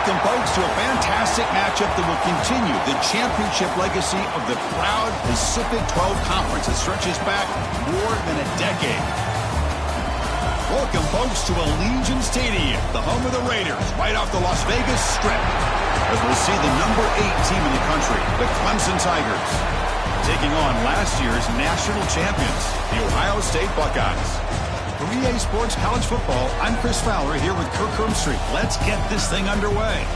Welcome, folks, to a fantastic matchup that will continue the championship legacy of the proud Pacific 12 Conference that stretches back more than a decade. Welcome, folks, to Allegiant Stadium, the home of the Raiders, right off the Las Vegas Strip, as we'll see the number 8 team in the country, the Clemson Tigers, taking on last year's national champions, the Ohio State Buckeyes. For EA Sports College Football, I'm Chris Fowler here with Kirk Herbstreit. Let's get this thing underway.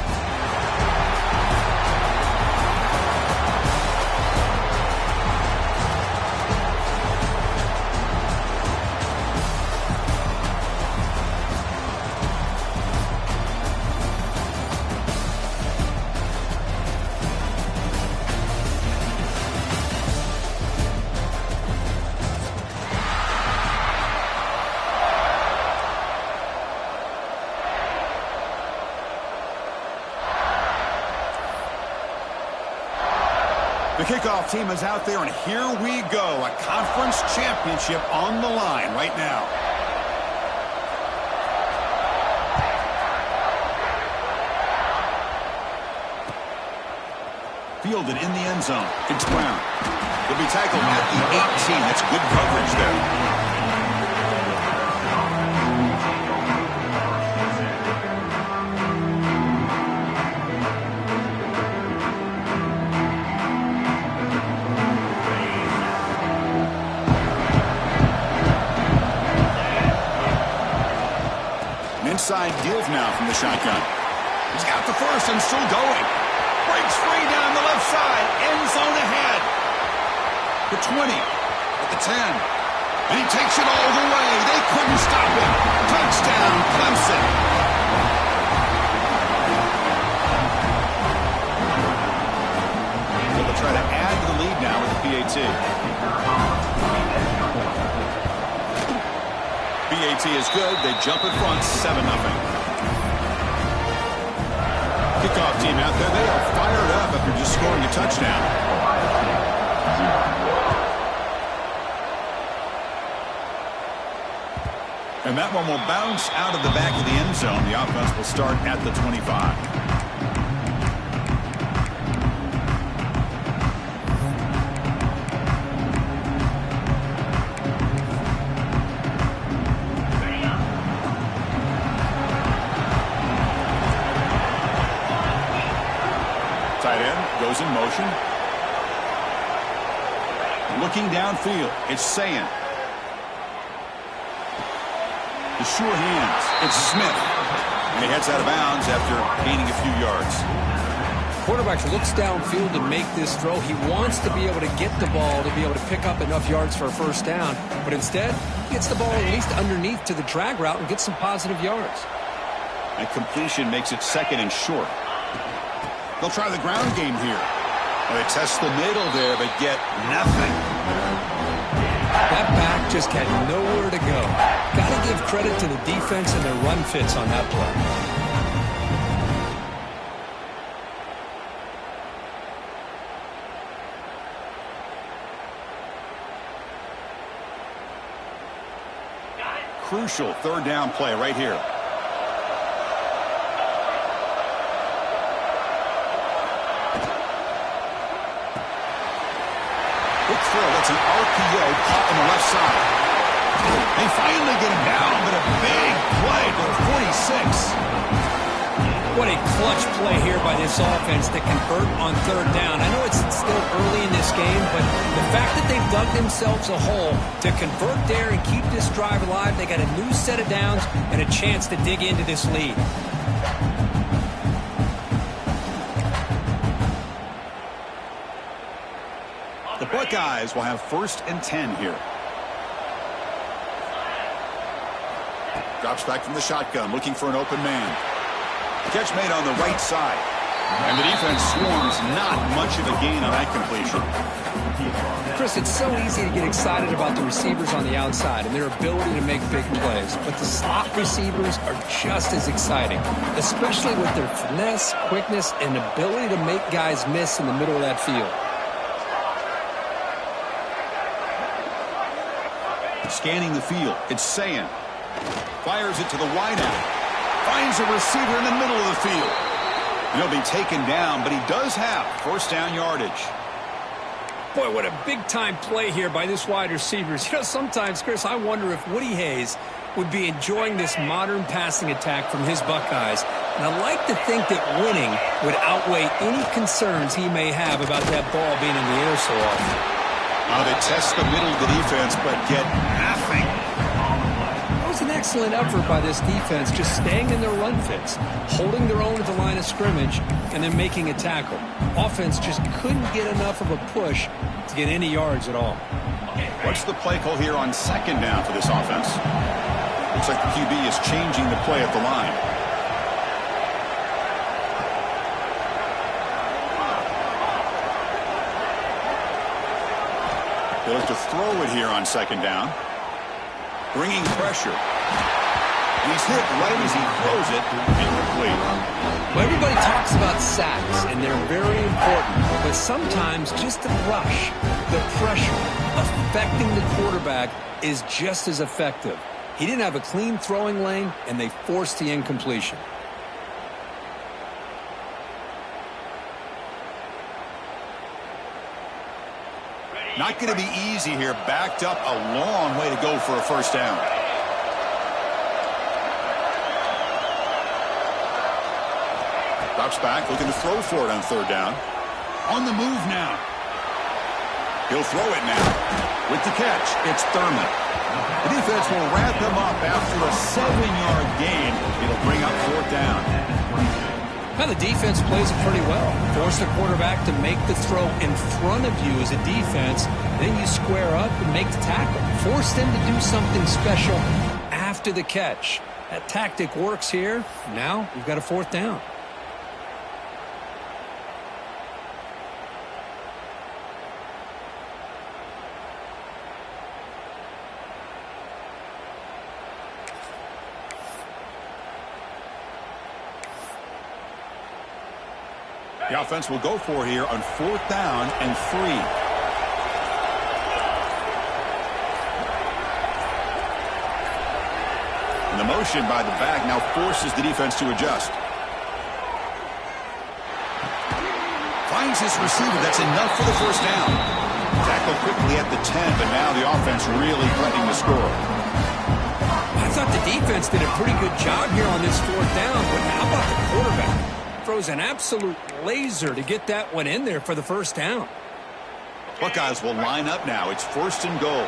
The kickoff team is out there, and here we go. A conference championship on the line right now. Fielded in the end zone. It's Brown. He'll be tackled at the 18. That's good coverage there. Inside deals now from the shotgun. He's got the first and still going. Breaks free down the left side. End zone ahead. The 20. At the 10. And he takes it all the way. They couldn't stop him. Touchdown, Clemson. They'll try to add to the lead now with the PAT. PAT is good. They jump in front, 7-0. Kickoff team out there. They are fired up after just scoring a touchdown. And that one will bounce out of the back of the end zone. The offense will start at the 25. Tight end goes in motion. Looking downfield, it's Sayin. The sure hands, it's Smith. And he heads out of bounds after gaining a few yards. Quarterback looks downfield to make this throw. He wants to be able to get the ball to be able to pick up enough yards for a first down. But instead, he gets the ball at least underneath to the drag route and gets some positive yards. That completion makes it second and short. They'll try the ground game here. Well, they test the middle there, but get nothing. That back just had nowhere to go. Got to give credit to the defense and their run fits on that play. Crucial third down play right here. Quick throw. That's an RPO caught on the left side. They finally get him down, but a big play for 46. What a clutch play here by this offense to convert on third down. I know it's still early in this game, but the fact that they've dug themselves a hole to convert there and keep this drive alive, they got a new set of downs and a chance to dig into this lead. The Buckeyes will have 1st and 10 here. Drops back from the shotgun, looking for an open man. Catch made on the right side. And the defense swarms, not much of a gain on that completion. Chris, it's so easy to get excited about the receivers on the outside and their ability to make big plays. But the slot receivers are just as exciting, especially with their finesse, quickness, and ability to make guys miss in the middle of that field. Scanning the field, it's Sayin. Fires it to the wideout. Finds a receiver in the middle of the field. He'll be taken down, but he does have first down yardage. Boy, what a big-time play here by this wide receiver. You know, sometimes, Chris, I wonder if Woody Hayes would be enjoying this modern passing attack from his Buckeyes. And I like to think that winning would outweigh any concerns he may have about that ball being in the air so often. They test the middle of the defense, but get nothing. That was an excellent effort by this defense, just staying in their run fits, holding their own at the line of scrimmage, and then making a tackle. Offense just couldn't get enough of a push to get any yards at all. What's the play call here on second down for this offense? Looks like the QB is changing the play at the line. They look to throw it here on second down. Bringing pressure. He's hit right as he throws it, incomplete. Well, everybody talks about sacks, and they're very important. But sometimes just the rush, the pressure, affecting the quarterback is just as effective. He didn't have a clean throwing lane, and they forced the incompletion. Not going to be easy here. Backed up a long way to go for a first down. Drops back, looking to throw for it on third down. On the move now. He'll throw it now. With the catch, it's Thurman. The defense will wrap him up after a 7-yard gain. It'll bring up fourth down. Now the defense plays it pretty well. Force the quarterback to make the throw in front of you as a defense. Then you square up and make the tackle. Force them to do something special after the catch. That tactic works here. Now we've got a fourth down. The offense will go for here on fourth down and 3. And the motion by the back now forces the defense to adjust. Finds his receiver. That's enough for the first down. Tackle quickly at the 10, but now the offense really threatening to score. I thought the defense did a pretty good job here on this fourth down, but how about the quarterback? Throws an absolute laser to get that one in there for the first down. Buckeyes will line up now. It's first and goal.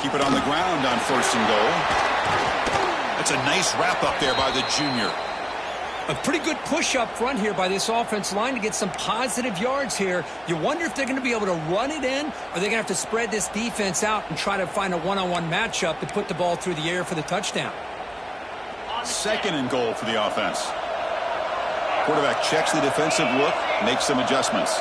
Keep it on the ground on first and goal. That's a nice wrap up there by the junior. A pretty good push up front here by this offense line to get some positive yards here. You wonder if they're going to be able to run it in, or they're going to have to spread this defense out and try to find a one-on-one matchup to put the ball through the air for the touchdown. Second and goal for the offense. Quarterback checks the defensive look, makes some adjustments.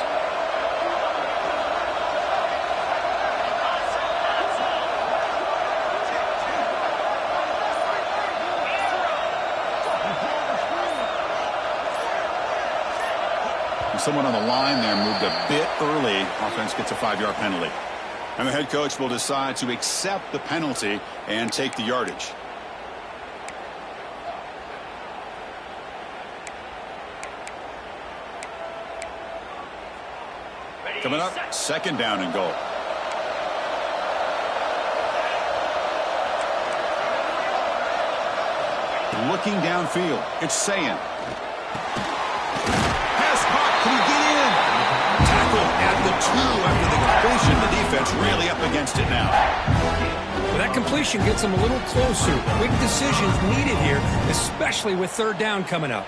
And someone on the line there moved a bit early. Offense gets a 5-yard penalty. And the head coach will decide to accept the penalty and take the yardage. Coming up, second down and goal. Looking downfield, it's Sayin. Pass caught, can he get in? Tackle at the 2 after the completion. The defense really up against it now. Well, that completion gets them a little closer. Quick decisions needed here, especially with third down coming up.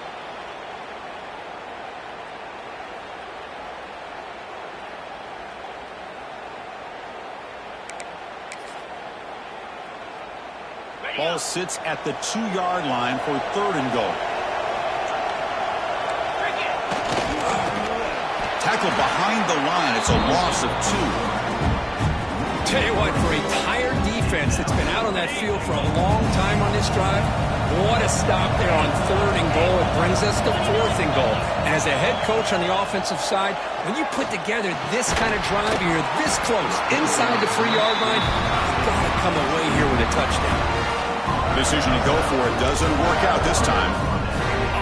Ball sits at the 2-yard line for third and goal. Tackle behind the line. It's a loss of 2. Tell you what, for a tired defense that's been out on that field for a long time on this drive, what a stop there on third and goal. It brings us to fourth and goal. And as a head coach on the offensive side, when you put together this kind of drive, you're this close, inside the 3-yard line, you've got to come away here with a touchdown. decision to go for it doesn't work out this time.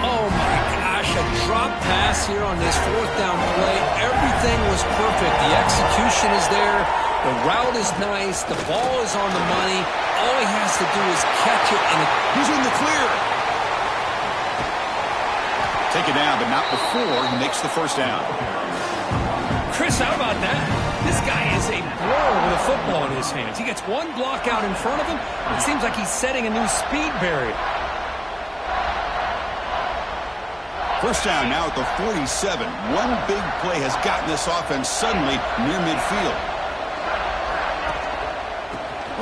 Oh, my gosh, a drop pass here on this fourth down play. Everything was perfect. The execution is there. The route is nice. The ball is on the money. All he has to do is catch it, and he's in the clear. Take it down, but not before he makes the first down. Chris, how about that? This guy is a blower with a football in his hands. He gets one block out in front of him. It seems like he's setting a new speed barrier. First down now at the 47. One big play has gotten this offense suddenly near midfield.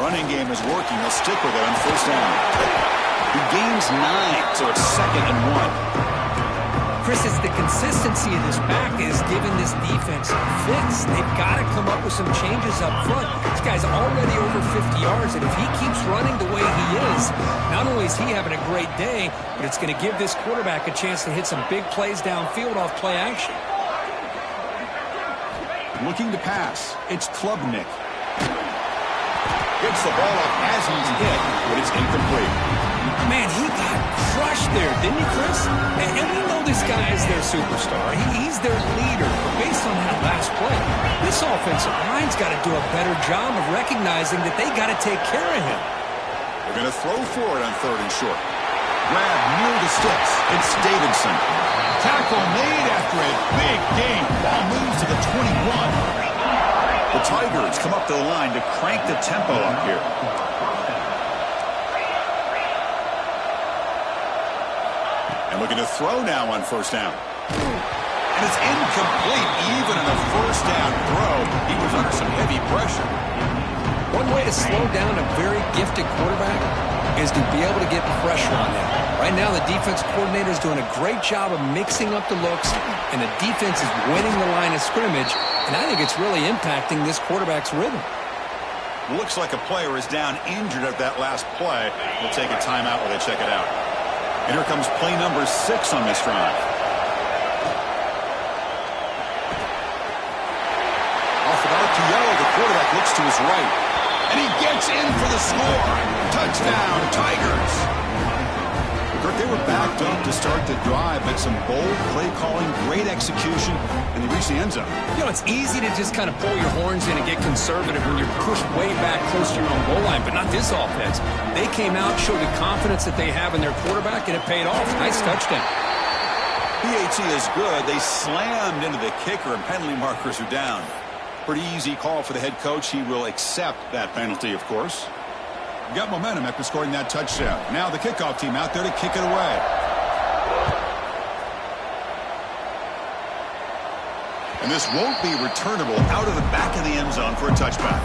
Running game is working. They'll stick with it on first down. He gains 9, so it's 2nd and 1. Chris, it's the consistency of this back is giving this defense fits. They've got to come up with some changes up front. This guy's already over 50 yards, and if he keeps running the way he is, not only is he having a great day, but it's going to give this quarterback a chance to hit some big plays downfield off play action. Looking to pass. It's Klubnik. Gets the ball up as he's hit, but it's incomplete. Man, he got crushed there, didn't he, Chris? And we know this guy is their superstar. He's their leader. But based on that last play, this offensive line's got to do a better job of recognizing that they got to take care of him. They're going to throw for it on 3rd and short. Grab near the sticks. It's Davidson. Tackle made after a big gain. Ball moves to the 21. The Tigers come up to the line to crank the tempo up here. And looking to throw now on first down. And it's incomplete. Even in a first down throw, he was under some heavy pressure. One way to slow down a very gifted quarterback is to be able to get pressure on them. Right now, the defense coordinator is doing a great job of mixing up the looks, and the defense is winning the line of scrimmage, and I think it's really impacting this quarterback's rhythm. Looks like a player is down injured at that last play. We'll take a timeout while they check it out. And here comes play number 6 on this drive. Off an RPO, the quarterback looks to his right. And he gets in for the score. Touchdown, Tigers. Kirk, they were backed up to start the drive, but some bold play calling, great execution, and they reached the end zone. You know, it's easy to just kind of pull your horns in and get conservative when you're pushed way back close to your own goal line, but not this offense. They came out, showed the confidence that they have in their quarterback, and it paid off. Nice touchdown. PAT is good. They slammed into the kicker, and penalty markers are down. Pretty easy call for the head coach. He will accept that penalty, of course. Got momentum after scoring that touchdown. Now the kickoff team out there to kick it away. And this won't be returnable out of the back of the end zone for a touchback.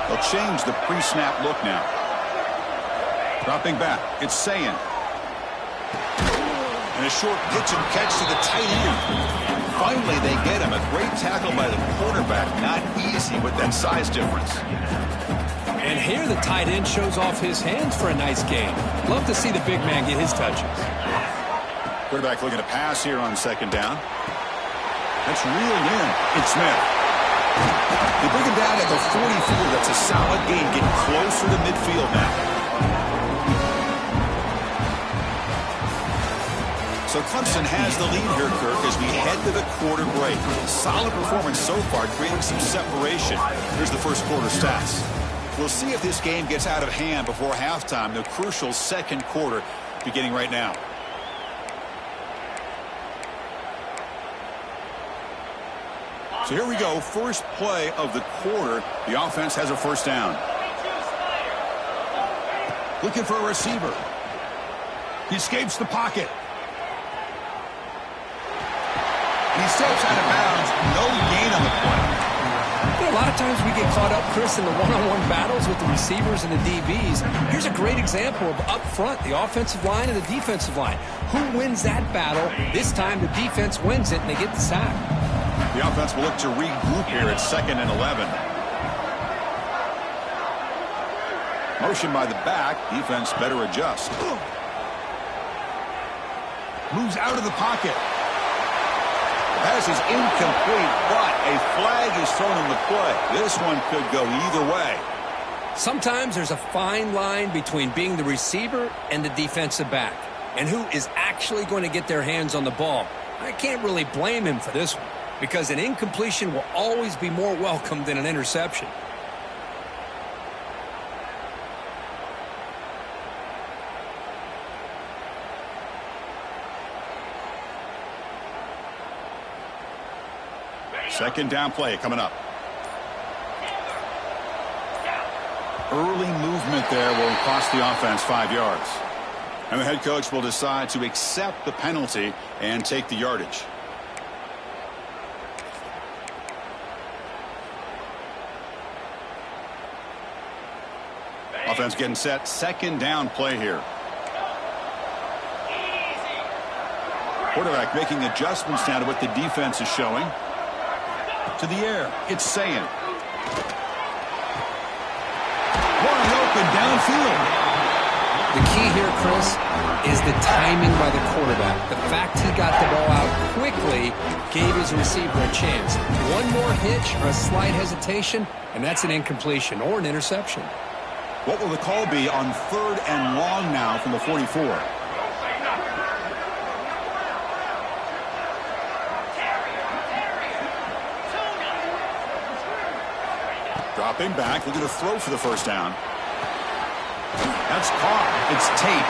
They'll change the pre-snap look now. Dropping back, it's Sayin. And a short pitch and catch to the tight end. Finally, they get him. A great tackle by the quarterback. Not easy with that size difference. And here the tight end shows off his hands for a nice game. Love to see the big man get his touches. Quarterback looking to pass here on 2nd down. That's reeled in. It's Smith. They bring him down at the 44. That's a solid gain. Getting closer to midfield now. So Clemson has the lead here, Kirk, as we head to the quarter break. Solid performance so far, creating some separation. Here's the first quarter stats. We'll see if this game gets out of hand before halftime. The crucial 2nd quarter beginning right now. So here we go. First play of the quarter. The offense has a first down. Looking for a receiver. He escapes the pocket. He steps out of bounds. No gain on the play. You know, a lot of times we get caught up, Chris, in the one-on-one battles with the receivers and the DBs. Here's a great example of up front, the offensive line and the defensive line. Who wins that battle? This time the defense wins it, and they get the sack. The offense will look to regroup here at 2nd and 11. Motion by the back. Defense better adjust. Moves out of the pocket. Pass is incomplete, but a flag is thrown in the play. This one could go either way. Sometimes there's a fine line between being the receiver and the defensive back, and who is actually going to get their hands on the ball. I can't really blame him for this one, because an incompletion will always be more welcome than an interception. Second down play coming up. Early movement there will cost the offense 5 yards. And the head coach will decide to accept the penalty and take the yardage. Offense getting set. Second down play here. Quarterback making adjustments now to what the defense is showing. To the air, it's Sayin. Wide open downfield. The key here, Chris, is the timing by the quarterback. The fact he got the ball out quickly gave his receiver a chance. One more hitch or a slight hesitation, and that's an incompletion or an interception. What will the call be on 3rd and long now from the 44? Dropping back, looking to throw for the first down. That's caught. It's Tate.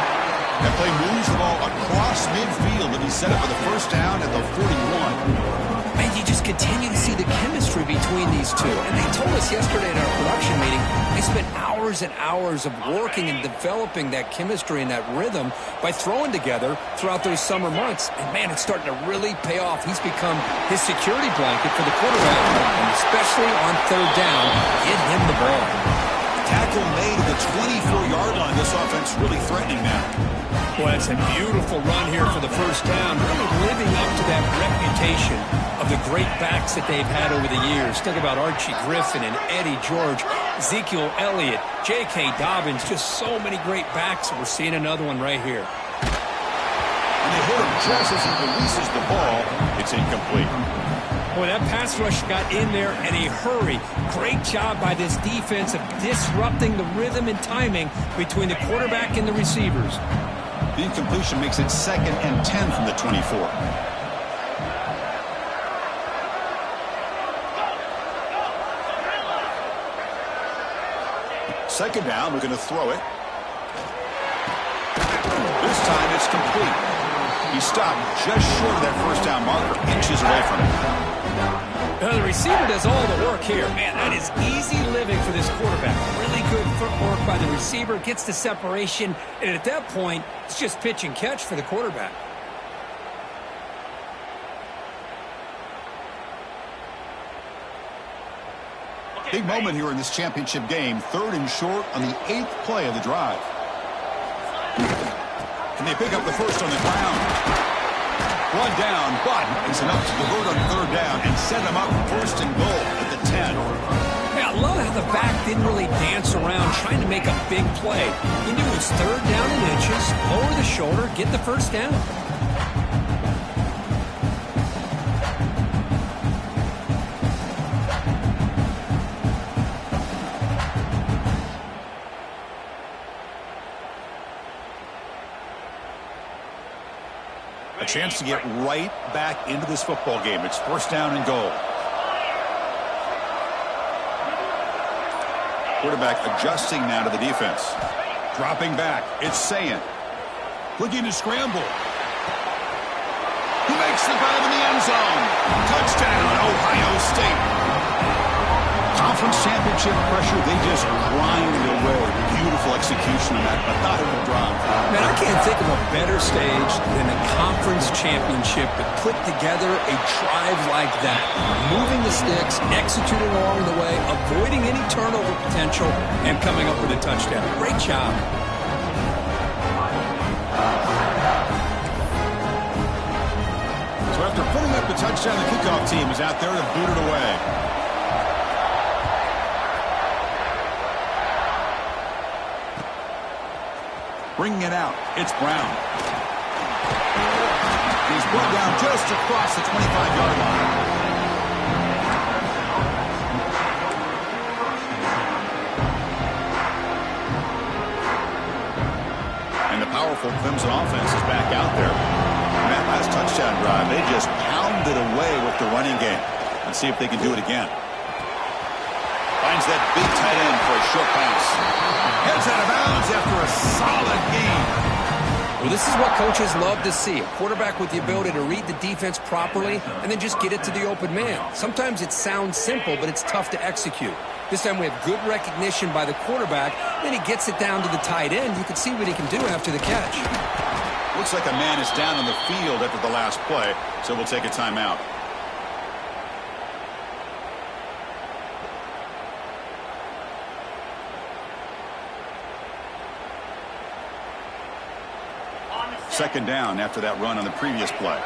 That play moves the ball across midfield, and he set up for the first down at the 41. Man, you just continue to see the chemistry between these two. And they told us yesterday at our production meeting, they spent hours and hours of working and developing that chemistry and that rhythm by throwing together throughout those summer months. And, man, it's starting to really pay off. He's become his security blanket for the quarterback, and especially on 3rd down, get him the ball. Tackle made at the 24-yard line. This offense really threatening now. Well, it's a beautiful run here for the first down, really living up to that reputation of the great backs that they've had over the years. Think about Archie Griffin and Eddie George, Ezekiel Elliott, J.K. Dobbins, just so many great backs, and we're seeing another one right here. And they hit him just as he releases the ball. It's incomplete. Boy, that pass rush got in there in a hurry. Great job by this defense of disrupting the rhythm and timing between the quarterback and the receivers. The incompletion makes it 2nd and 10 from the 24. Second down, we're going to throw it. This time it's complete. He stopped just short of that first down marker, inches away from it. The receiver does all the work here. Man, that is easy living for this quarterback. Really good footwork by the receiver, gets the separation, and at that point, it's just pitch and catch for the quarterback. Big moment here in this championship game. 3rd and short on the 8th play of the drive. Can they pick up the first on the ground? One down, but it's enough to convert on 3rd down and set him up 1st and goal at the 10. Yeah, I love how the back didn't really dance around trying to make a big play. He knew it was 3rd down in inches, lower the shoulder, get the first down. A chance to get right back into this football game. It's 1st down and goal. Quarterback adjusting now to the defense. Dropping back. It's Sayin. Looking to scramble. He makes the grab in the end zone. Touchdown, Ohio State. Conference championship pressure, they just grind away. Beautiful execution on that methodical drive. Man, I can't think of a better stage than a conference championship to put together a drive like that. Moving the sticks, executing along the way, avoiding any turnover potential, and coming up with a touchdown. Great job. So after putting up the touchdown, the kickoff team is out there to boot it away. Bringing it out, it's Brown. brought down just across the 25-yard line. And the powerful Clemson offense is back out there. And that last touchdown drive, they just pounded away with the running game. Let's see if they can do it again. Finds that big tight end for a short pass. Heads out of bounds after a solid game. Well, this is what coaches love to see. A quarterback with the ability to read the defense properly and then just get it to the open man. Sometimes it sounds simple, but it's tough to execute. This time we have good recognition by the quarterback. Then he gets it down to the tight end. You can see what he can do after the catch. Looks like a man is down on the field after the last play, so we'll take a timeout. Second down after that run on the previous play.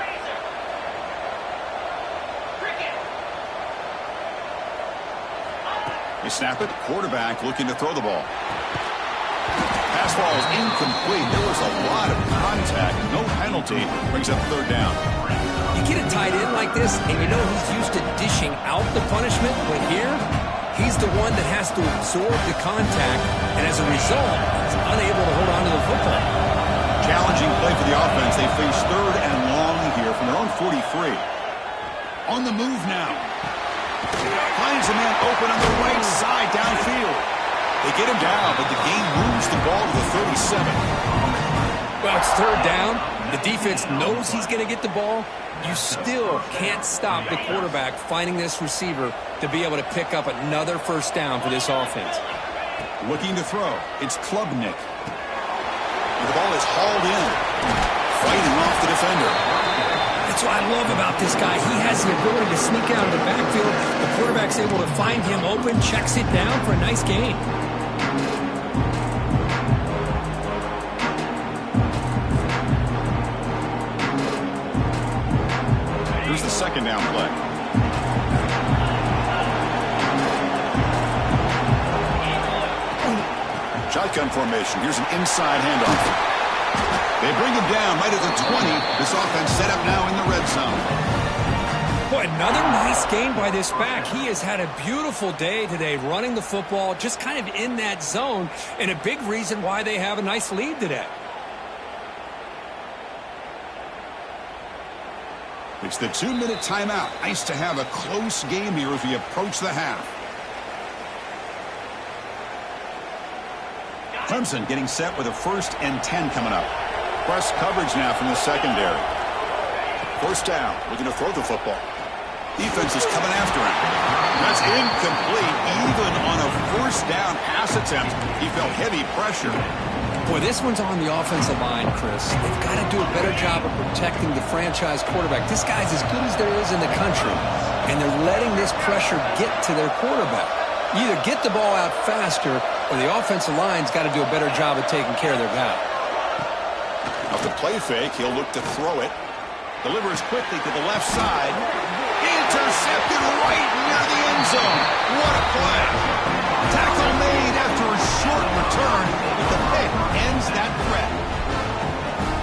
They snap it. Quarterback looking to throw the ball. Pass ball is incomplete. There was a lot of contact. No penalty. Brings up third down. You get a tight end like this, and you know he's used to dishing out the punishment, but here, he's the one that has to absorb the contact, and as a result, he's unable to hold on to the football. Challenging play for the offense. They face third and long here from their own 43. On the move now. Finds a man open on the right side downfield. They get him down, but the game moves the ball to the 37. Well, it's third down. The defense knows he's going to get the ball. You still can't stop the quarterback finding this receiver to be able to pick up another first down for this offense. Looking to throw. It's Klubnik. The ball is hauled in, fighting off the defender. That's what I love about this guy. He has the ability to sneak out of the backfield. The quarterback's able to find him open, checks it down for a nice gain. Here's the second down play. Shotgun formation. Here's an inside handoff. They bring him down right at the 20. This offense set up now in the red zone. Boy, another nice gain by this back. He has had a beautiful day today running the football, just kind of in that zone, and a big reason why they have a nice lead today. It's the 2-minute timeout. Nice to have a close game here as we approach the half. Clemson getting set with a 1st and 10 coming up. Press coverage now from the secondary. First down, looking to throw the football. Defense is coming after him. That's incomplete. Even on a first down pass attempt, he felt heavy pressure. Boy, this one's on the offensive line, Chris. They've got to do a better job of protecting the franchise quarterback. This guy's as good as there is in the country, and they're letting this pressure get to their quarterback. You either get the ball out faster, or the offensive line's got to do a better job of taking care of their guy. Off the play fake, he'll look to throw it. Delivers quickly to the left side. Intercepted right near the end zone. What a play. Tackle made after a short return, but the pick ends that threat.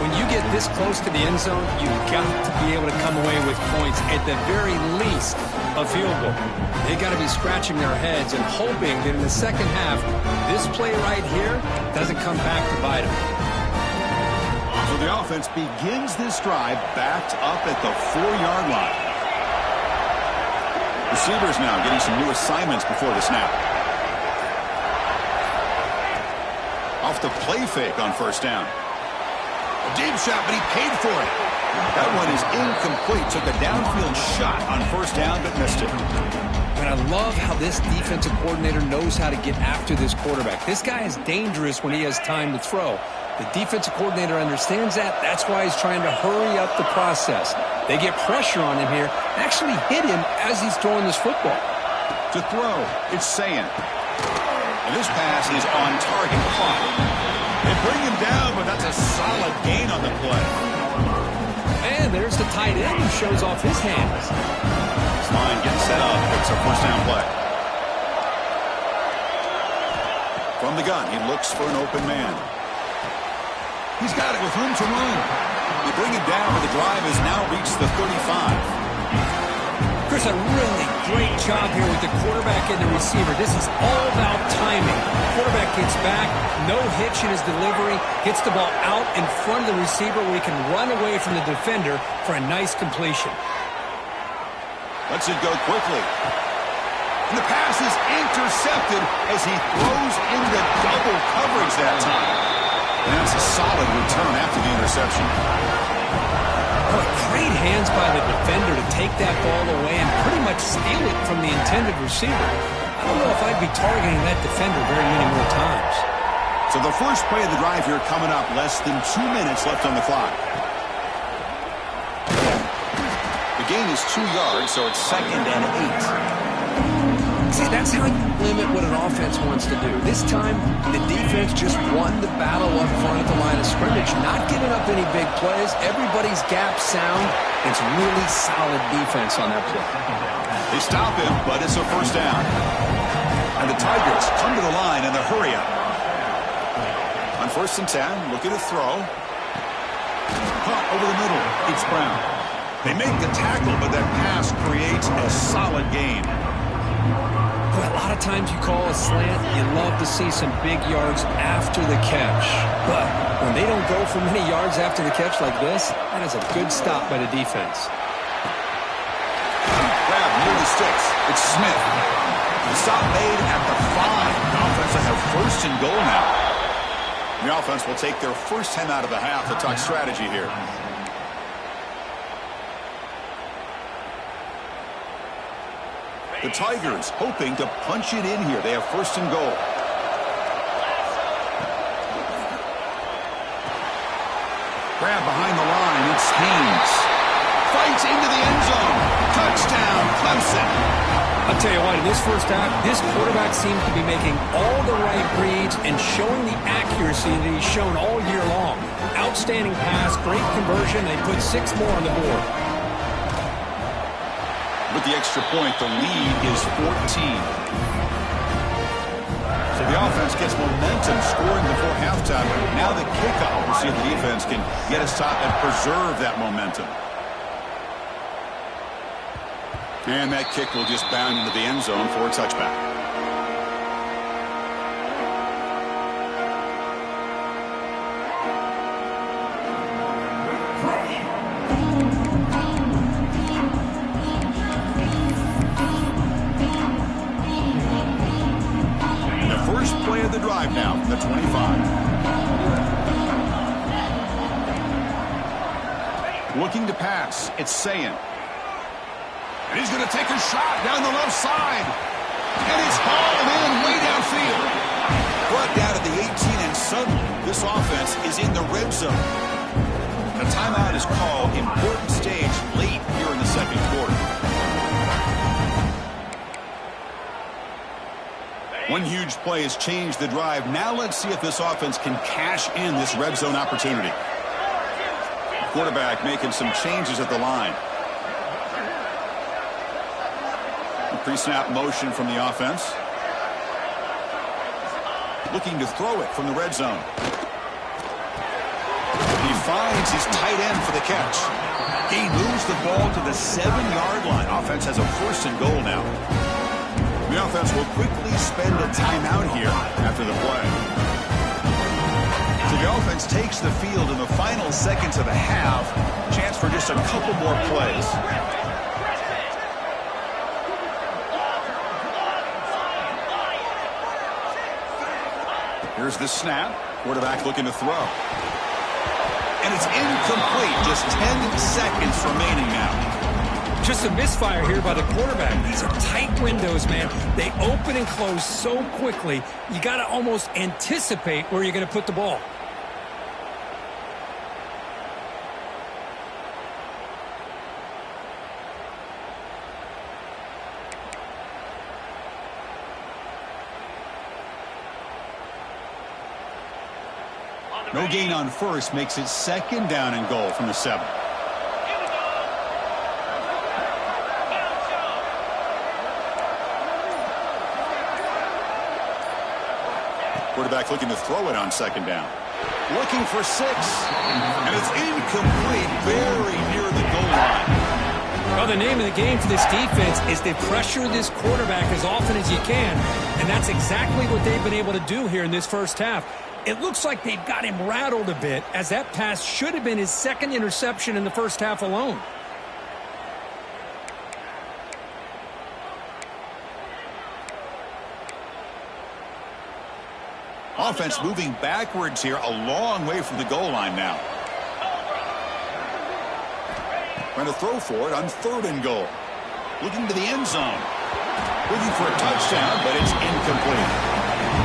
When you get this close to the end zone, you've got to be able to come away with points, at the very least a field goal. They got to be scratching their heads and hoping that in the second half, this play right here doesn't come back to bite them. So the offense begins this drive backed up at the 4-yard line. Receivers now getting some new assignments before the snap. Off the play fake on first down. A deep shot, but he paid for it. That one is incomplete. Took a downfield shot on first down, but missed it. And I love how this defensive coordinator knows how to get after this quarterback. This guy is dangerous when he has time to throw. The defensive coordinator understands that. That's why he's trying to hurry up the process. They get pressure on him here, actually hit him as he's throwing this football. To throw, it's Sayin. And this pass is on target. Caught. They bring him down, but that's a solid gain on the play. And there's the tight end who shows off his hands. This line gets set up. It's a first down play. From the gun, he looks for an open man. He's got it with room to run. They bring him down, but the drive is now does a really great job here with the quarterback and the receiver. This is all about timing. Quarterback gets back, no hitch in his delivery, gets the ball out in front of the receiver where he can run away from the defender for a nice completion. Lets it go quickly. And the pass is intercepted as he throws into double coverage that time. And that's a solid return after the interception. Boy, great hands by the defender to take that ball away and pretty much steal it from the intended receiver. I don't know if I'd be targeting that defender very many more times. So the first play of the drive here coming up, less than 2 minutes left on the clock. The gain is 2 yards, so it's 2nd and 8. See, that's how you limit what an offense wants to do. This time, the defense just won the battle up front at the line of scrimmage, not giving up any big plays. Everybody's gap sound. It's really solid defense on that play. They stop him, but it's a first down. And the Tigers come to the line in the hurry up. On 1st and 10, looking to throw. Caught over the middle. It's Brown. They make the tackle, but that pass creates a solid gain. Boy, a lot of times you call a slant, you love to see some big yards after the catch. But when they don't go for many yards after the catch like this, that is a good stop by the defense. Grab near the sticks. It's Smith. The stop made at the 5. The offense will have 1st and goal now. The offense will take their first time out of the half to talk strategy here. The Tigers hoping to punch it in here. They have 1st and goal. Grab behind the line. It's Haynes. Fights into the end zone. Touchdown, Clemson. I'll tell you what, in this first half, this quarterback seems to be making all the right reads and showing the accuracy that he's shown all year long. Outstanding pass, great conversion. They put 6 more on the board. With the extra point, the lead is 14. So the offense gets momentum scoring before halftime. Now the kickoff. We'll see if the defense can get a stop and preserve that momentum. And that kick will just bound into the end zone for a touchback. The drive now from the 25. Looking to pass. It's Sayin. And he's going to take a shot down the left side. And it's hauled in way downfield. Brought down at the 18, and suddenly this offense is in the red zone. The timeout is called. Important stage late here in the 2nd quarter. One huge play has changed the drive. Now let's see if this offense can cash in this red zone opportunity. The quarterback making some changes at the line. The pre-snap motion from the offense. Looking to throw it from the red zone. He finds his tight end for the catch. He moves the ball to the 7-yard line. Offense has a 1st and goal now. The offense will quickly spend a timeout here after the play. So the offense takes the field in the final seconds of the half. Chance for just a couple more plays. Here's the snap. Quarterback looking to throw. And it's incomplete. Just 10 seconds remaining now. Just a misfire here by the quarterback. These are tight windows, man. They open and close so quickly, you got to almost anticipate where you're going to put the ball. No gain on 1st makes it 2nd down and goal from the 7. Quarterback looking to throw it on 2nd down. Looking for 6. And it's incomplete, very near the goal line. Well, the name of the game for this defense is to pressure this quarterback as often as you can, and that's exactly what they've been able to do here in this first half. It looks like they've got him rattled a bit, as that pass should have been his second interception in the first half alone. Offense moving backwards here, a long way from the goal line now. Trying to throw for it on 3rd and goal. Looking to the end zone. Looking for a touchdown, but it's incomplete.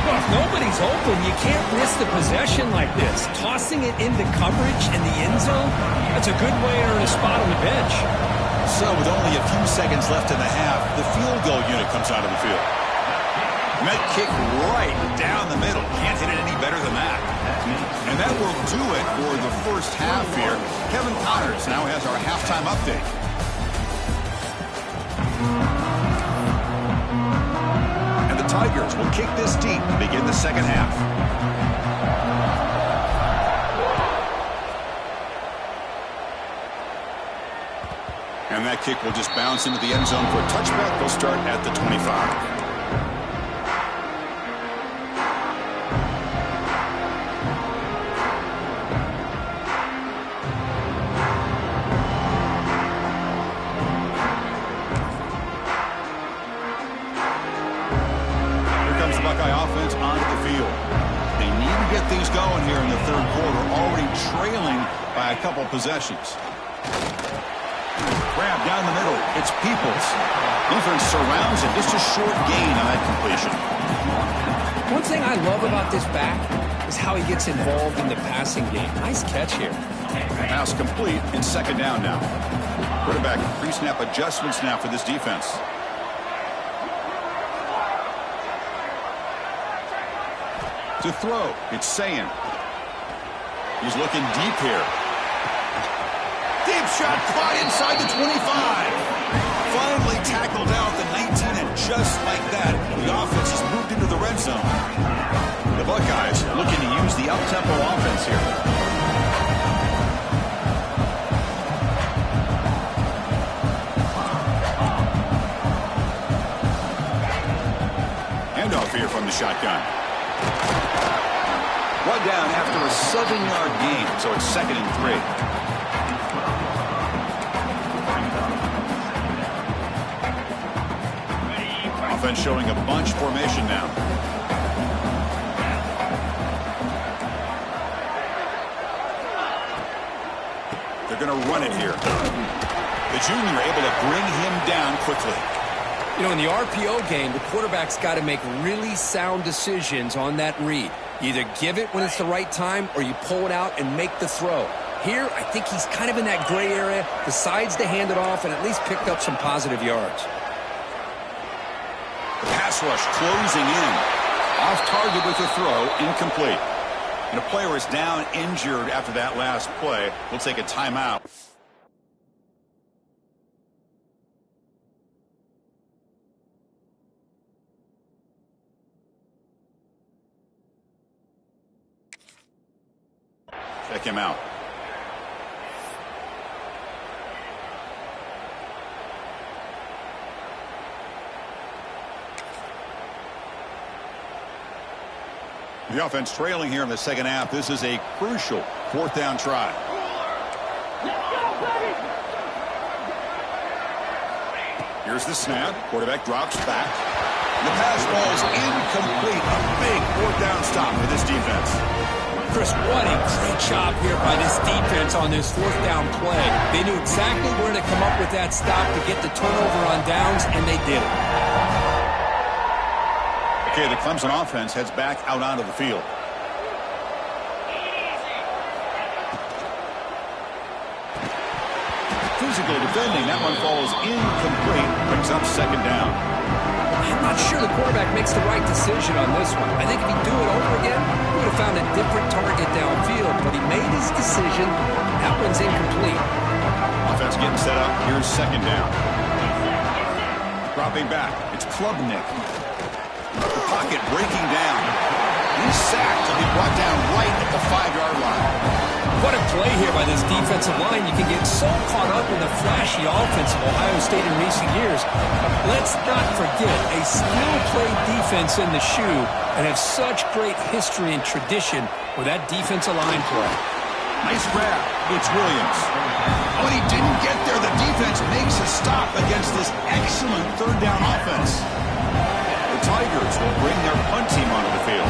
Well, if nobody's open, you can't miss the possession like this. Tossing it into coverage in the end zone, that's a good way to earn a spot on the bench. So with only a few seconds left in the half, the field goal unit comes out of the field. And that kick right down the middle. Can't hit it any better than that. And that will do it for the first half here. Kevin Connors now has our halftime update. And the Tigers will kick this deep to begin the second half. And that kick will just bounce into the end zone for a touchback. They'll start at the 25. Things going here in the 3rd quarter, already trailing by a couple possessions. Grab down the middle. It's Peoples. Defense surrounds it. Just a short gain on that completion. One thing I love about this back is how he gets involved in the passing game. Nice catch here. Pass complete and 2nd down now. Quarterback pre-snap adjustments now for this defense. To throw, it's Sayin. He's looking deep here. Deep shot caught inside the 25. Finally tackled out the 19, and just like that, the offense has moved into the red zone. The Buckeyes looking to use the up-tempo offense here. Handoff here from the shotgun. One down after a 7-yard gain, so it's 2nd and 3. Offense showing a bunch formation now. They're going to run it here. The junior able to bring him down quickly. You know, in the RPO game, the quarterback's got to make really sound decisions on that read. You either give it when it's the right time or you pull it out and make the throw. Here, I think he's kind of in that gray area, decides to hand it off and at least picked up some positive yards. The pass rush closing in. Off target with the throw, incomplete. And a player is down injured after that last play. We'll take a timeout. Check him out. The offense trailing here in the 2nd half. This is a crucial 4th down try. Here's the snap. Quarterback drops back. The pass ball is incomplete. A big 4th down stop for this defense. Chris, what a great job here by this defense on this 4th down play. They knew exactly where to come up with that stop to get the turnover on downs, and they did it. Okay, the Clemson offense heads back out onto the field. Physical defending. That one falls incomplete. Brings up 2nd down. I'm not sure the quarterback makes the right decision on this one. I think if he'd do it over again, he would have found a different target downfield. But he made his decision. That one's incomplete. Offense getting set up. Here's 2nd down. Dropping back. It's Klubnik. The pocket breaking down. He's sacked and he brought down right at the 5-yard line. What a play here by this defensive line. You can get so caught up in the flashy offense of Ohio State in recent years. Let's not forget a skill-played defense in the shoe and have such great history and tradition with that defensive line play. Nice grab. It's Williams. Oh, and he didn't get there. The defense makes a stop against this excellent third down offense. The Tigers will bring their punt team onto the field.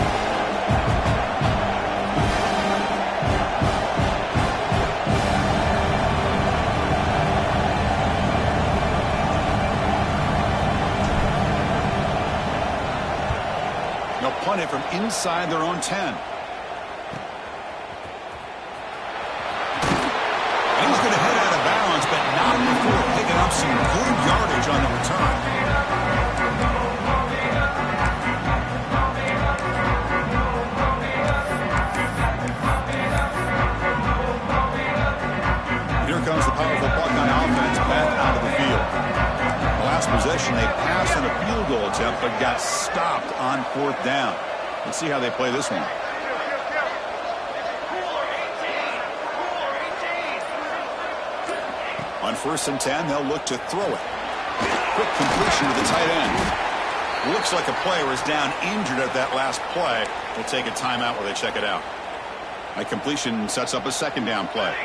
They'll punt it from inside their own 10. He's going to head out of bounds, but not before picking up some good yardage on the return. Here comes the powerful Buckeye offense back out of the field. Last possession, they passed on a field goal attempt, but got stopped on 4th down. Let's see how they play this one. On 1st and 10, they'll look to throw it. Quick completion to the tight end. Looks like a player is down injured at that last play. We'll take a timeout while they check it out. A completion sets up a 2nd down play.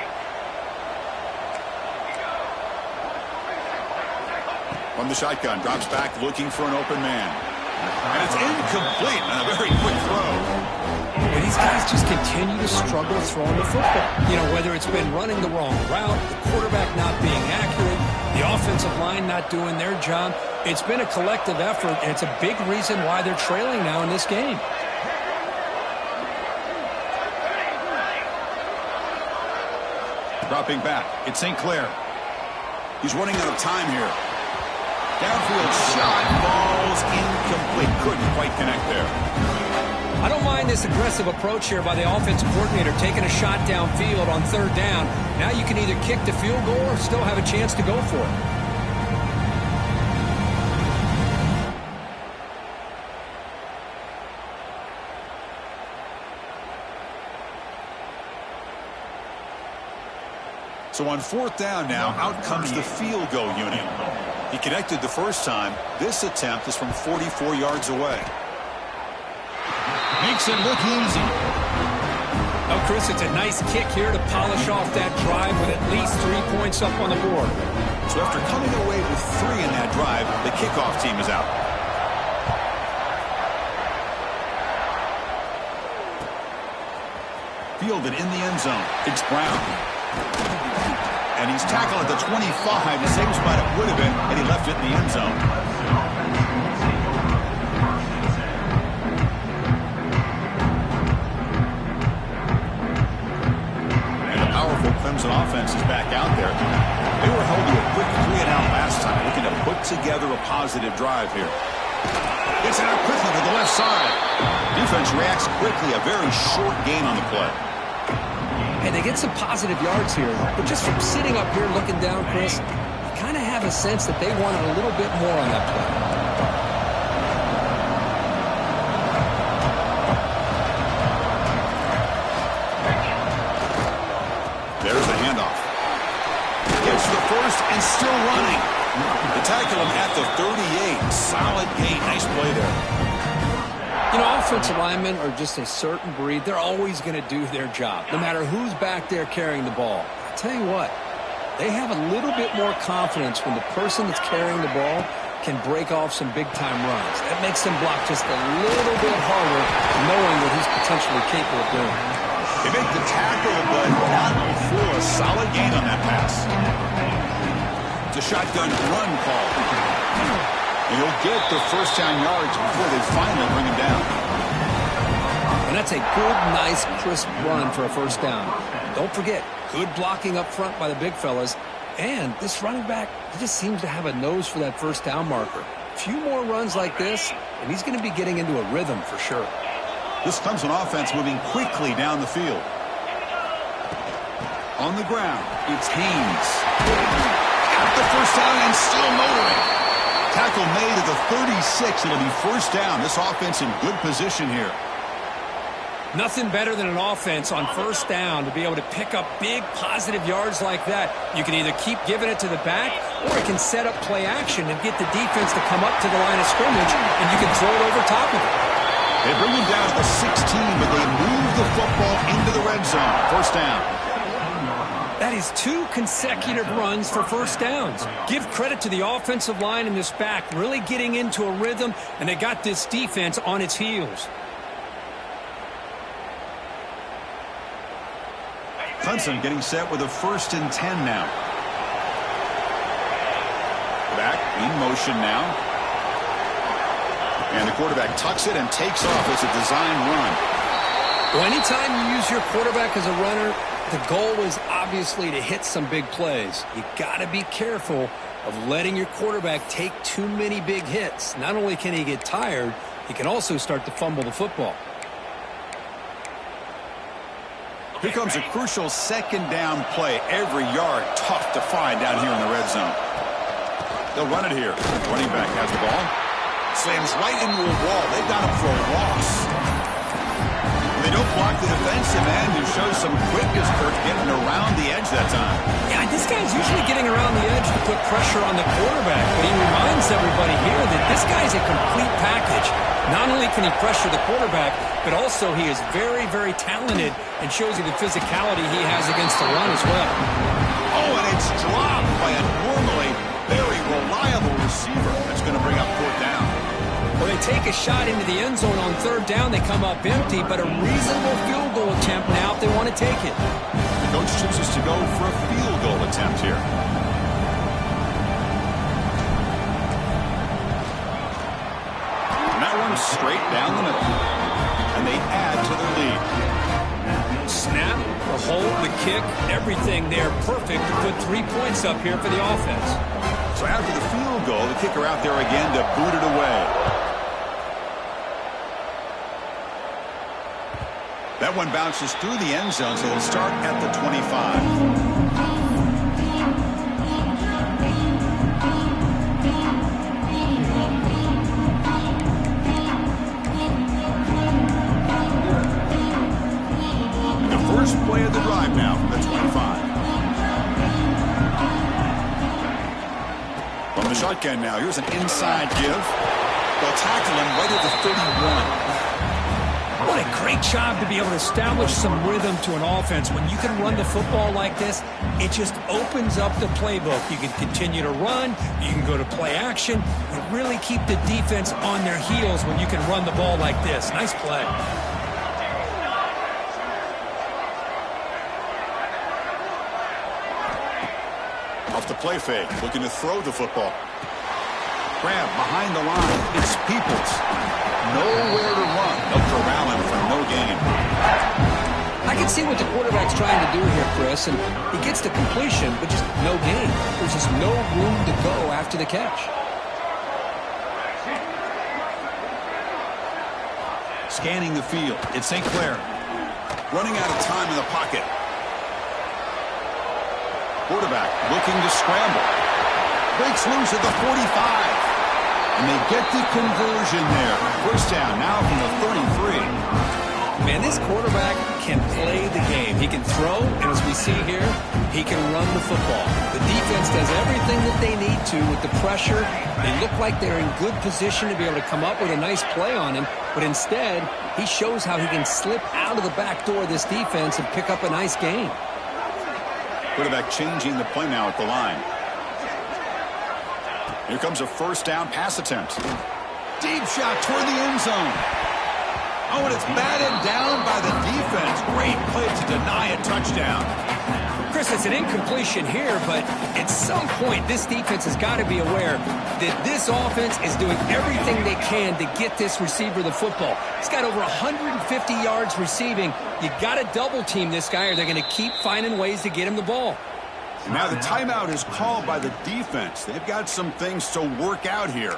From the shotgun, drops back looking for an open man. And it's incomplete on a very quick throw. And these guys just continue to struggle throwing the football. You know, whether it's been running the wrong route, the quarterback not being accurate, the offensive line not doing their job. It's been a collective effort, and it's a big reason why they're trailing now in this game. Dropping back, it's St. Clair. He's running out of time here. Downfield shot, falls incomplete. Couldn't quite connect there. I don't mind this aggressive approach here by the offensive coordinator, taking a shot downfield on 3rd down. Now you can either kick the field goal or still have a chance to go for it. So on 4th down now, out comes the field goal unit. He connected the first time. This attempt is from 44 yards away. Makes it look easy. Oh, Chris, it's a nice kick here to polish off that drive with at least 3 points up on the board. So after coming away with 3 in that drive, the kickoff team is out. Fielded in the end zone. It's Brown. And he's tackled at the 25, the same spot it would have been had he left it in the end zone. And the powerful Clemson offense is back out there. They were held to a quick 3-and-out last time, looking to put together a positive drive here. Gets it out quickly to the left side. Defense reacts quickly, a very short gain on the play. And they get some positive yards here. But just from sitting up here looking down, Chris, you kind of have a sense that they wanted a little bit more on that play. There's the handoff. Gets the first and still running. They tackle him at the 38. Solid gain. Nice play there. You know, offensive linemen are just a certain breed. They're always going to do their job, no matter who's back there carrying the ball. I'll tell you what, they have a little bit more confidence when the person that's carrying the ball can break off some big-time runs. That makes them block just a little bit harder, knowing what he's potentially capable of doing. They make the tackle, but not before a solid gain on that pass. It's a shotgun run call. And he'll get the first down yards before they finally bring him down. And that's a good, nice, crisp run for a first down. Don't forget, good blocking up front by the big fellas. And this running back, he just seems to have a nose for that first down marker. A few more runs like this, and he's going to be getting into a rhythm for sure. This Clemson offense moving quickly down the field. On the ground, it's Haynes. Got the first down and still motoring. Tackle made at the 36. It'll be first down. This offense in good position here. Nothing better than an offense on first down to be able to pick up big positive yards like that. You can either keep giving it to the back, or it can set up play action and get the defense to come up to the line of scrimmage, and you can throw it over top of it. They bring him down to the 16, but they move the football into the red zone. First down. That is 2 consecutive runs for first downs. Give credit to the offensive line in this back, really getting into a rhythm, and they got this defense on its heels. Clemson getting set with a 1st and 10 now. Back in motion now. And the quarterback tucks it and takes off as a design run. Well, anytime you use your quarterback as a runner, the goal is obviously to hit some big plays. You got to be careful of letting your quarterback take too many big hits. Not only can he get tired, he can also start to fumble the football. Here comes a crucial 2nd down play. Every yard tough to find down here in the red zone. They'll run it here. Running back has the ball. Slams right into a wall. They've got him for a loss. They don't block the defensive end, who shows some quickness, Kirk, getting around the edge that time. Yeah, this guy's usually getting around the edge to put pressure on the quarterback, but he reminds everybody here that this guy's a complete package. Not only can he pressure the quarterback, but also he is very, very talented and shows you the physicality he has against the run as well. Oh, and it's dropped by a normally very reliable receiver. That's going to bring up 4th down. Well, they take a shot into the end zone on 3rd down. They come up empty, but a reasonable field goal attempt now if they want to take it. The coach chooses to go for a field goal attempt here. And that one's straight down the middle. And they add to their lead. Snap, the hold, the kick, everything there perfect to put 3 points up here for the offense. So after the field goal, the kicker out there again to boot it away. That one bounces through the end zone, so they'll start at the 25. The first play of the drive now from the 25. From the shotgun now, here's an inside give. They'll tackle him right at the 31. What a great job to be able to establish some rhythm to an offense. When you can run the football like this, it just opens up the playbook. You can continue to run. You can go to play action. You really keep the defense on their heels when you can run the ball like this. Nice play. Off the play fake, looking to throw the football. Grab behind the line. It's Peoples. Nowhere to run. They'll corral him for no gain. I can see what the quarterback's trying to do here, Chris, and he gets the completion, but just no gain. There's just no room to go after the catch. Scanning the field. It's St. Clair. Running out of time in the pocket. Quarterback looking to scramble. Breaks loose at the 45. And they get the conversion there. First down now from the 33. Man, this quarterback can play the game. He can throw, and as we see here, he can run the football. The defense does everything that they need to with the pressure. They look like they're in good position to be able to come up with a nice play on him, but instead, he shows how he can slip out of the back door of this defense and pick up a nice gain. Quarterback changing the play now at the line. Here comes a first down pass attempt. Deep shot toward the end zone. Oh, and it's batted down by the defense. Great play to deny a touchdown. Chris, it's an incompletion here, but at some point, this defense has got to be aware that this offense is doing everything they can to get this receiver the football. He's got over 150 yards receiving. You got to double team this guy, or they're going to keep finding ways to get him the ball. And now the timeout is called by the defense. They've got some things to work out here.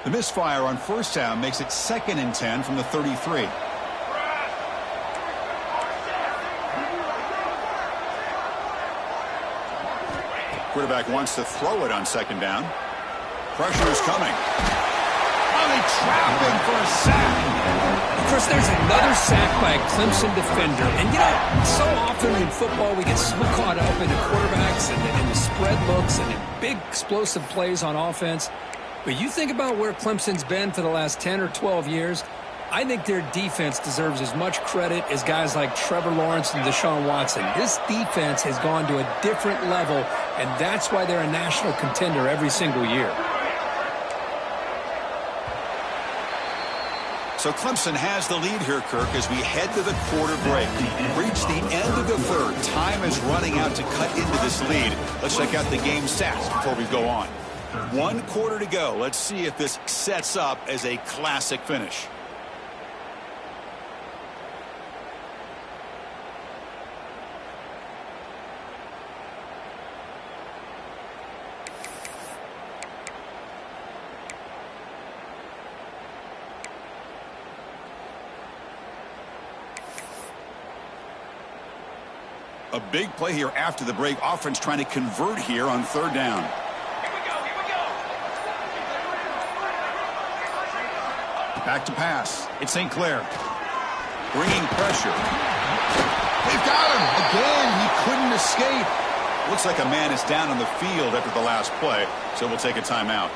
The misfire on first down makes it 2nd and 10 from the 33. Quarterback wants to throw it on second down. Pressure is coming. Oh, they trap him for a sack. Chris, there's another sack by a Clemson defender. And, you know, so often in football we get so caught up in the quarterbacks and the spread looks and the big explosive plays on offense. But you think about where Clemson's been for the last 10 or 12 years, I think their defense deserves as much credit as guys like Trevor Lawrence and Deshaun Watson. This defense has gone to a different level, and that's why they're a national contender every single year. So Clemson has the lead here, Kirk, as we head to the quarter break. Reach the end of the third. Time is running out to cut into this lead. Let's check out the game stats before we go on. 1 quarter to go. Let's see if this sets up as a classic finish. A big play here after the break. Offense trying to convert here on third down. Here we go. Back to pass. It's St. Clair. Bringing pressure. They've got him. Again, he couldn't escape. Looks like a man is down on the field after the last play, so we'll take a timeout.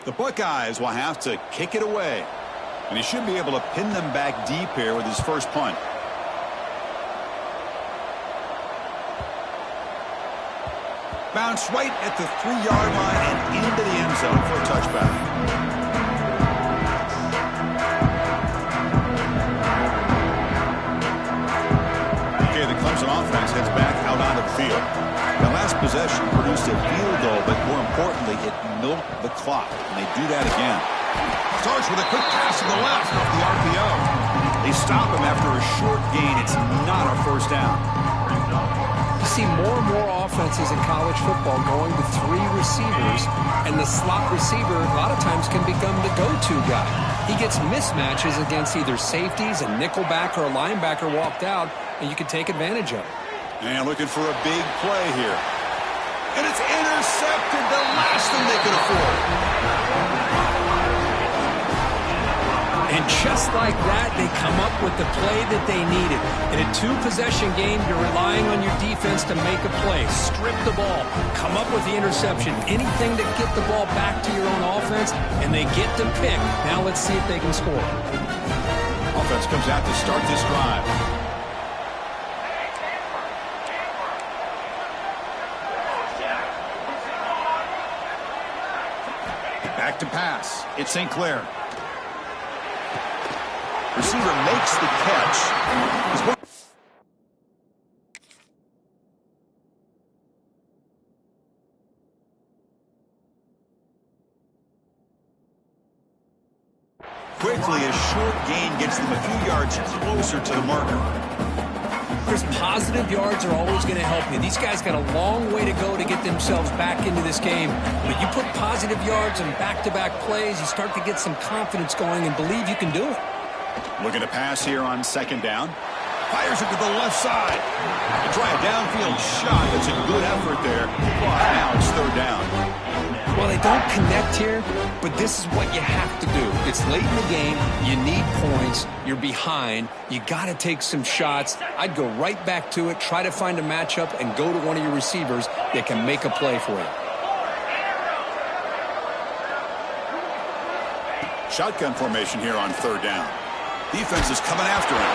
The Buckeyes will have to kick it away. And he should be able to pin them back deep here with his first punt. Bounce right at the 3-yard line and into the end zone for a touchback. Okay, the Clemson offense heads back out onto the field. The last possession produced a field goal, but more importantly, it milked the clock, and they do that again. Starts with a quick pass to the left off the RPO. They stop him after a short gain. It's not a first down. You see more and more offenses in college football going to 3 receivers, and the slot receiver a lot of times can become the go-to guy. He gets mismatches against either safeties, a nickelback, or a linebacker walked out, and you can take advantage of it. And looking for a big play here. And it's intercepted, the last thing they could afford. And just like that, they come up with the play that they needed. In a 2-possession game, you're relying on your defense to make a play. Strip the ball. Come up with the interception. Anything to get the ball back to your own offense, and they get to pick. Now let's see if they can score. Offense comes out to start this drive. Back to pass. It's St. Clair. Receiver makes the catch. Quickly, a short gain gets them a few yards closer to the marker. Chris, positive yards are always going to help you. These guys got a long way to go to get themselves back into this game. But you put positive yards and back-to-back plays, you start to get some confidence going and believe you can do it. Looking to pass here on second down. Fires it to the left side. They try a downfield shot. That's a good effort there. But now it's third down. Well, they don't connect here, but this is what you have to do. It's late in the game. You need points. You're behind. You got to take some shots. I'd go right back to it, try to find a matchup, and go to one of your receivers that can make a play for you. Shotgun formation here on third down. Defense is coming after him.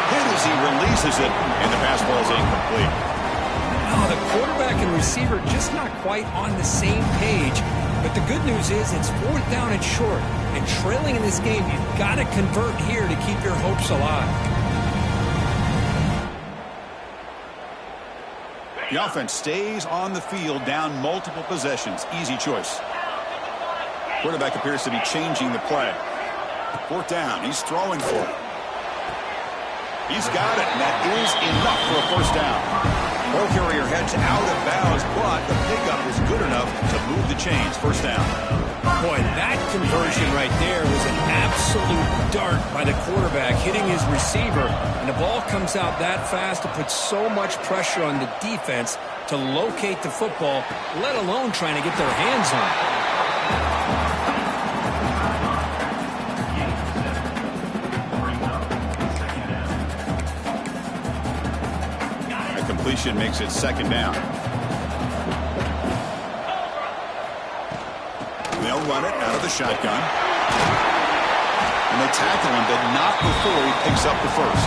Hit as he releases it, and the pass ball is incomplete. Oh, the quarterback and receiver just not quite on the same page. but the good news is it's 4th down and short. And trailing in this game, you've got to convert here to keep your hopes alive. The offense stays on the field, down multiple possessions. Easy choice. Quarterback appears to be changing the play. 4th down. He's throwing for it. He's got it, and that is enough for a 1st down. Ball carrier heads out of bounds, but the pickup is good enough to move the chains. 1st down. Boy, that conversion right there was an absolute dart by the quarterback, hitting his receiver. And the ball comes out that fast to put so much pressure on the defense to locate the football, let alone trying to get their hands on it. Completion makes it 2nd down. They'll run it out of the shotgun. And they tackle him, but not before he picks up the 1st.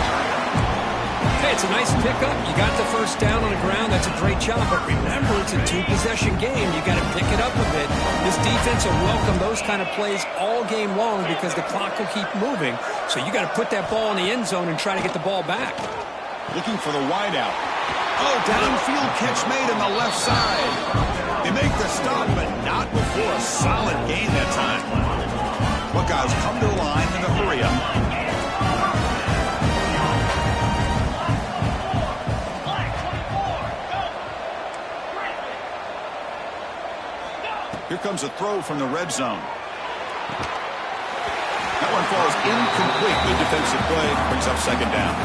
Hey, it's a nice pickup. You got the 1st down on the ground. That's a great job. But remember, it's a 2-possession game. You got to pick it up a bit. This defense will welcome those kind of plays all game long because the clock will keep moving. So you got to put that ball in the end zone and try to get the ball back. Looking for the wideout. Oh, downfield catch made on the left side. They make the stop, but not before a solid gain that time. Buckeyes come to the line in a hurry up. Here comes a throw from the red zone. That one falls incomplete. Good defensive play brings up 2nd down.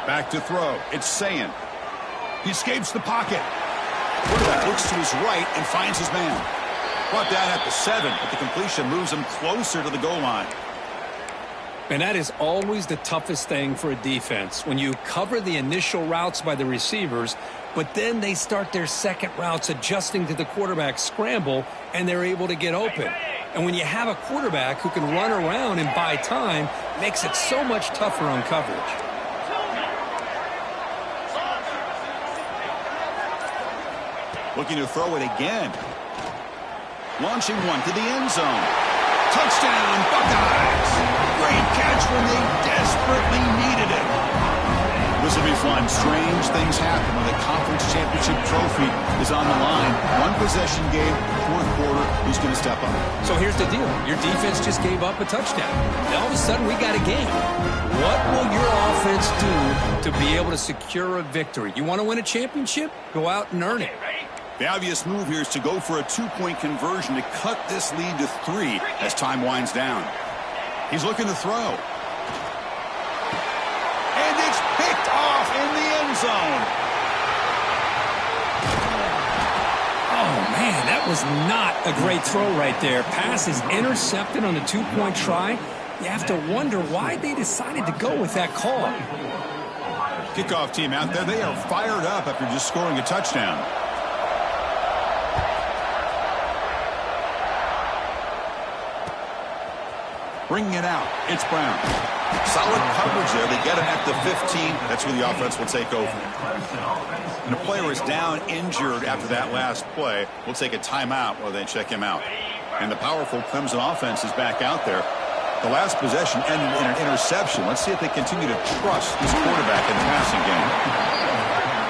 Back to throw. It's Sayin. He escapes the pocket. Quarterback looks to his right and finds his man. Brought down at the 7, but the completion moves him closer to the goal line. And that is always the toughest thing for a defense. When you cover the initial routes by the receivers, but then they start their second routes adjusting to the quarterback scramble, and they're able to get open. And when you have a quarterback who can run around and buy time, it makes it so much tougher on coverage. Looking to throw it again. Launching one to the end zone. Touchdown, Buckeyes! Great catch when they desperately needed it. This will be fun. Strange things happen when the conference championship trophy is on the line. 1-possession game, 4th quarter. Who's going to step up? So here's the deal. Your defense just gave up a touchdown. Now all of a sudden we got a game. What will your offense do to be able to secure a victory? You want to win a championship? Go out and earn it. The obvious move here is to go for a 2-point conversion to cut this lead to 3 as time winds down. He's looking to throw. And it's picked off in the end zone. Oh, man, that was not a great throw right there. Pass is intercepted on the 2-point try. You have to wonder why they decided to go with that call. Kickoff team out there, they are fired up after just scoring a touchdown. Bringing it out. It's Brown. Solid coverage there. They get him at the 15. That's where the offense will take over. And a player is down injured after that last play. We'll take a timeout while they check him out. And the powerful Clemson offense is back out there. The last possession ended in an interception. Let's see if they continue to trust this quarterback in the passing game.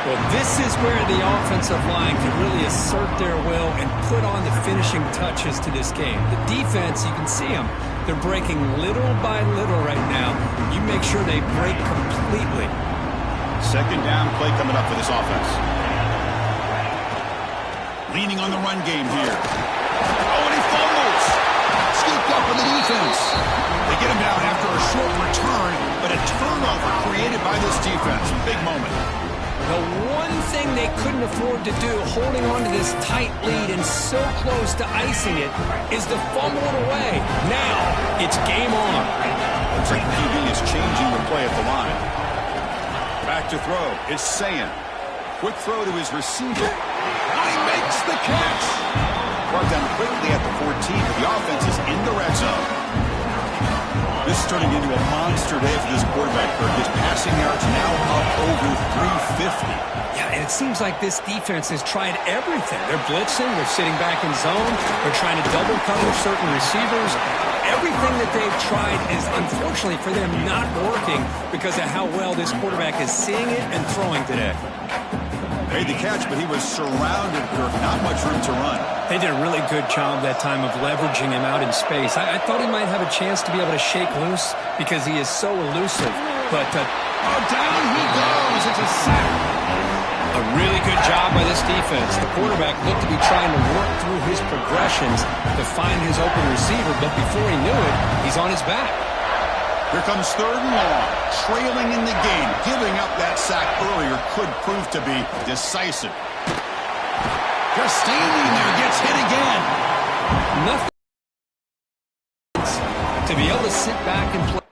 Well, this is where the offensive line can really assert their will and put on the finishing touches to this game. The defense, you can see them. They're breaking little by little right now. You make sure they break completely. 2nd down play coming up for this offense. Leaning on the run game here. Oh, and he fumbles. Scooped up with the defense. They get him down after a short return, but a turnover created by this defense. Big moment. The one thing they couldn't afford to do, holding on to this tight lead and so close to icing it, is to fumble it away. Now, it's game on. Looks like the QB is changing the play at the line. Back to throw. It's Sayan. Quick throw to his receiver. He makes the catch. Brought down quickly at the 14, but the offense is in the red zone. This is turning into a monster day for this quarterback, Kirk. His passing yards now up over 350. Yeah, and it seems like this defense has tried everything. They're blitzing, they're sitting back in zone, they're trying to double cover certain receivers. Everything that they've tried is, unfortunately for them, not working because of how well this quarterback is seeing it and throwing today. Made the catch, but he was surrounded, Kirk. Not much room to run. They did a really good job that time of leveraging him out in space. I thought he might have a chance to be able to shake loose because he is so elusive. But down he goes. It's a sack. A really good job by this defense. The quarterback looked to be trying to work through his progressions to find his open receiver, but before he knew it, he's on his back. Here comes 3rd and long, trailing in the game. Giving up that sack earlier could prove to be decisive. Just standing there, gets hit again. Nothing to be able to sit back and play.